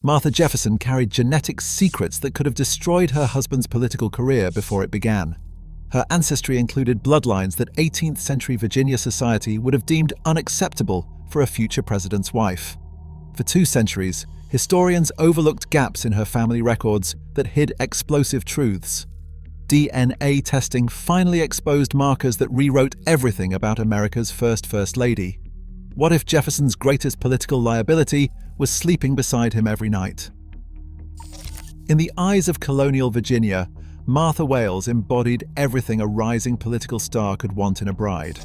Martha Jefferson carried genetic secrets that could have destroyed her husband's political career before it began. Her ancestry included bloodlines that 18th century Virginia society would have deemed unacceptable for a future president's wife. For 2 centuries, historians overlooked gaps in her family records that hid explosive truths. DNA testing finally exposed markers that rewrote everything about America's First Lady. What if Jefferson's greatest political liability was sleeping beside him every night? In the eyes of colonial Virginia, Martha Wayles embodied everything a rising political star could want in a bride.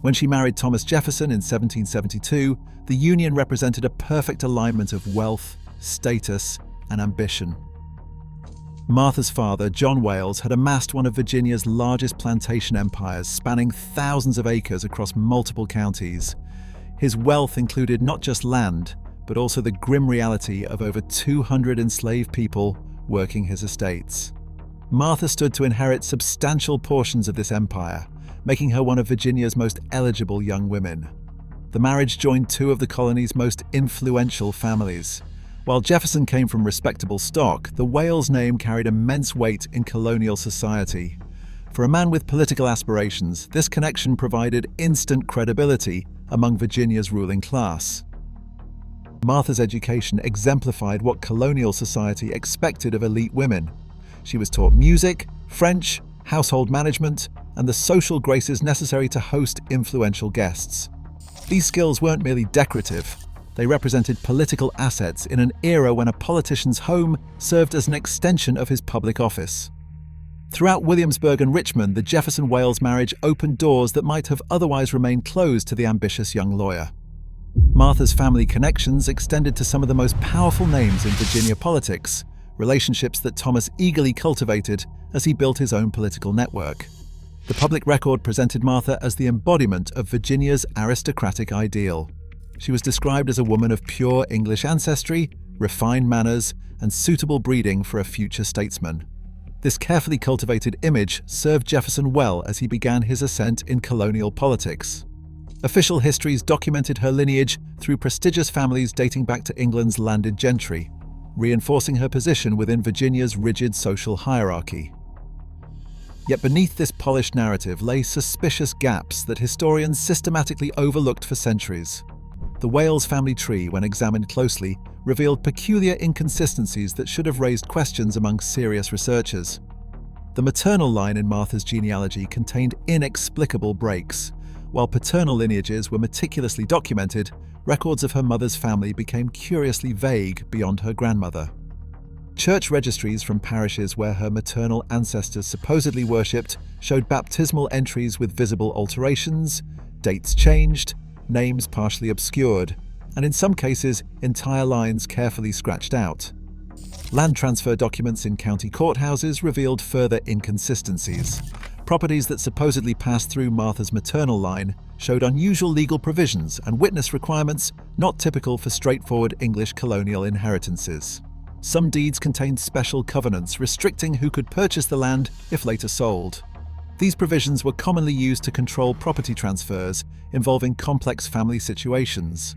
When she married Thomas Jefferson in 1772, the union represented a perfect alignment of wealth, status, and ambition. Martha's father, John Wayles, had amassed one of Virginia's largest plantation empires, spanning thousands of acres across multiple counties. His wealth included not just land, but also the grim reality of over 200 enslaved people working his estates. Martha stood to inherit substantial portions of this empire, making her one of Virginia's most eligible young women. The marriage joined 2 of the colony's most influential families. While Jefferson came from respectable stock, the Wayles name carried immense weight in colonial society. For a man with political aspirations, this connection provided instant credibility among Virginia's ruling class. Martha's education exemplified what colonial society expected of elite women. She was taught music, French, household management, and the social graces necessary to host influential guests. These skills weren't merely decorative. They represented political assets in an era when a politician's home served as an extension of his public office. Throughout Williamsburg and Richmond, the Jefferson-Wayles marriage opened doors that might have otherwise remained closed to the ambitious young lawyer. Martha's family connections extended to some of the most powerful names in Virginia politics, relationships that Thomas eagerly cultivated as he built his own political network. The public record presented Martha as the embodiment of Virginia's aristocratic ideal. She was described as a woman of pure English ancestry, refined manners, and suitable breeding for a future statesman. This carefully cultivated image served Jefferson well as he began his ascent in colonial politics. Official histories documented her lineage through prestigious families dating back to England's landed gentry, reinforcing her position within Virginia's rigid social hierarchy. Yet beneath this polished narrative lay suspicious gaps that historians systematically overlooked for centuries. The Wayles family tree, when examined closely, revealed peculiar inconsistencies that should have raised questions among serious researchers. The maternal line in Martha's genealogy contained inexplicable breaks. While paternal lineages were meticulously documented, records of her mother's family became curiously vague beyond her grandmother. Church registries from parishes where her maternal ancestors supposedly worshipped showed baptismal entries with visible alterations, dates changed, names partially obscured, and in some cases, entire lines carefully scratched out. Land transfer documents in county courthouses revealed further inconsistencies. Properties that supposedly passed through Martha's maternal line showed unusual legal provisions and witness requirements not typical for straightforward English colonial inheritances. Some deeds contained special covenants restricting who could purchase the land if later sold. These provisions were commonly used to control property transfers involving complex family situations.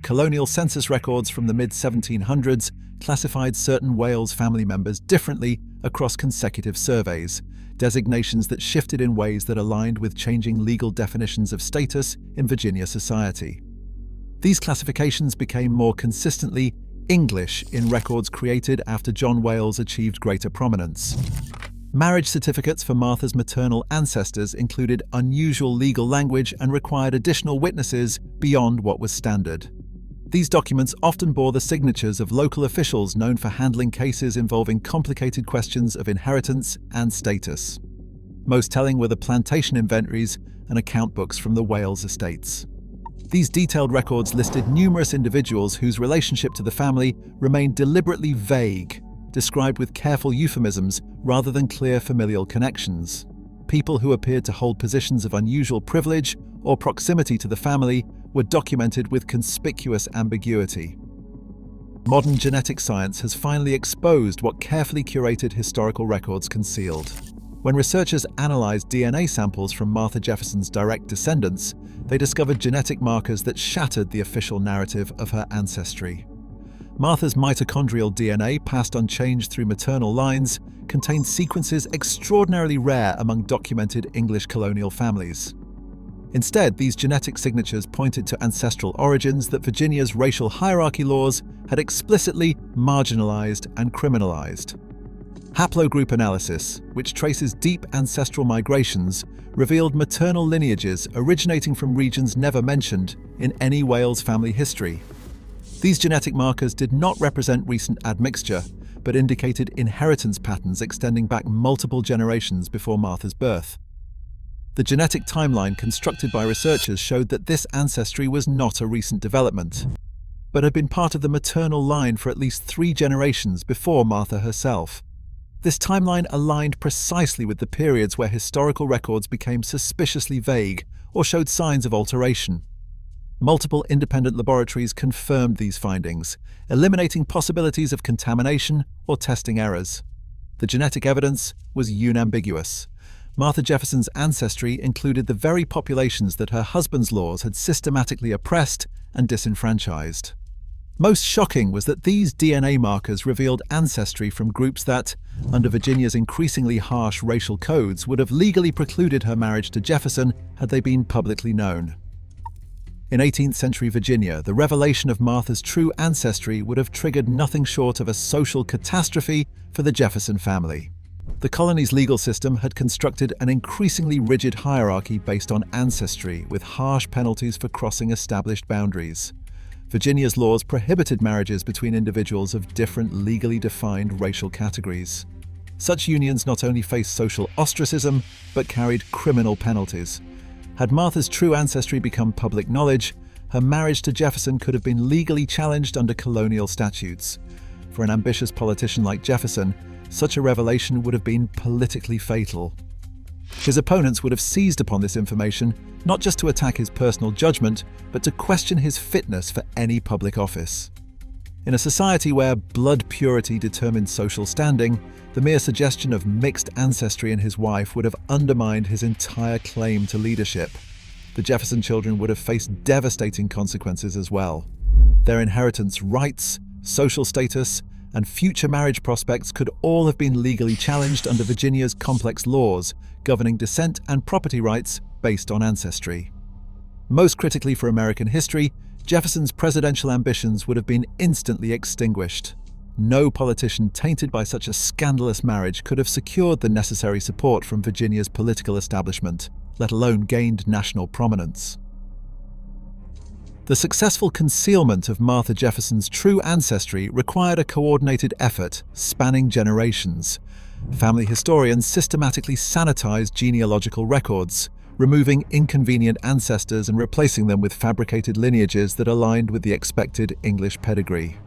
Colonial census records from the mid-1700s classified certain Wayles family members differently across consecutive surveys, designations that shifted in ways that aligned with changing legal definitions of status in Virginia society. These classifications became more consistently English in records created after John Wayles achieved greater prominence. Marriage certificates for Martha's maternal ancestors included unusual legal language and required additional witnesses beyond what was standard. These documents often bore the signatures of local officials known for handling cases involving complicated questions of inheritance and status. Most telling were the plantation inventories and account books from the Wayles estates. These detailed records listed numerous individuals whose relationship to the family remained deliberately vague, described with careful euphemisms rather than clear familial connections. People who appeared to hold positions of unusual privilege or proximity to the family were documented with conspicuous ambiguity. Modern genetic science has finally exposed what carefully curated historical records concealed. When researchers analyzed DNA samples from Martha Jefferson's direct descendants, they discovered genetic markers that shattered the official narrative of her ancestry. Martha's mitochondrial DNA, passed unchanged through maternal lines, contained sequences extraordinarily rare among documented English colonial families. Instead, these genetic signatures pointed to ancestral origins that Virginia's racial hierarchy laws had explicitly marginalized and criminalized. Haplogroup analysis, which traces deep ancestral migrations, revealed maternal lineages originating from regions never mentioned in any Wales family history. These genetic markers did not represent recent admixture, but indicated inheritance patterns extending back multiple generations before Martha's birth. The genetic timeline constructed by researchers showed that this ancestry was not a recent development, but had been part of the maternal line for at least 3 generations before Martha herself. This timeline aligned precisely with the periods where historical records became suspiciously vague or showed signs of alteration. Multiple independent laboratories confirmed these findings, eliminating possibilities of contamination or testing errors. The genetic evidence was unambiguous. Martha Jefferson's ancestry included the very populations that her husband's laws had systematically oppressed and disenfranchised. Most shocking was that these DNA markers revealed ancestry from groups that, under Virginia's increasingly harsh racial codes, would have legally precluded her marriage to Jefferson had they been publicly known. In 18th century Virginia, the revelation of Martha's true ancestry would have triggered nothing short of a social catastrophe for the Jefferson family. The colony's legal system had constructed an increasingly rigid hierarchy based on ancestry, with harsh penalties for crossing established boundaries. Virginia's laws prohibited marriages between individuals of different legally defined racial categories. Such unions not only faced social ostracism, but carried criminal penalties. Had Martha's true ancestry become public knowledge, her marriage to Jefferson could have been legally challenged under colonial statutes. For an ambitious politician like Jefferson, such a revelation would have been politically fatal. His opponents would have seized upon this information, not just to attack his personal judgment, but to question his fitness for any public office. In a society where blood purity determined social standing, the mere suggestion of mixed ancestry in his wife would have undermined his entire claim to leadership. The Jefferson children would have faced devastating consequences as well. Their inheritance rights, social status, and future marriage prospects could all have been legally challenged under Virginia's complex laws, governing descent and property rights based on ancestry. Most critically for American history, Jefferson's presidential ambitions would have been instantly extinguished. No politician tainted by such a scandalous marriage could have secured the necessary support from Virginia's political establishment, let alone gained national prominence. The successful concealment of Martha Jefferson's true ancestry required a coordinated effort spanning generations. Family historians systematically sanitized genealogical records, removing inconvenient ancestors and replacing them with fabricated lineages that aligned with the expected English pedigree.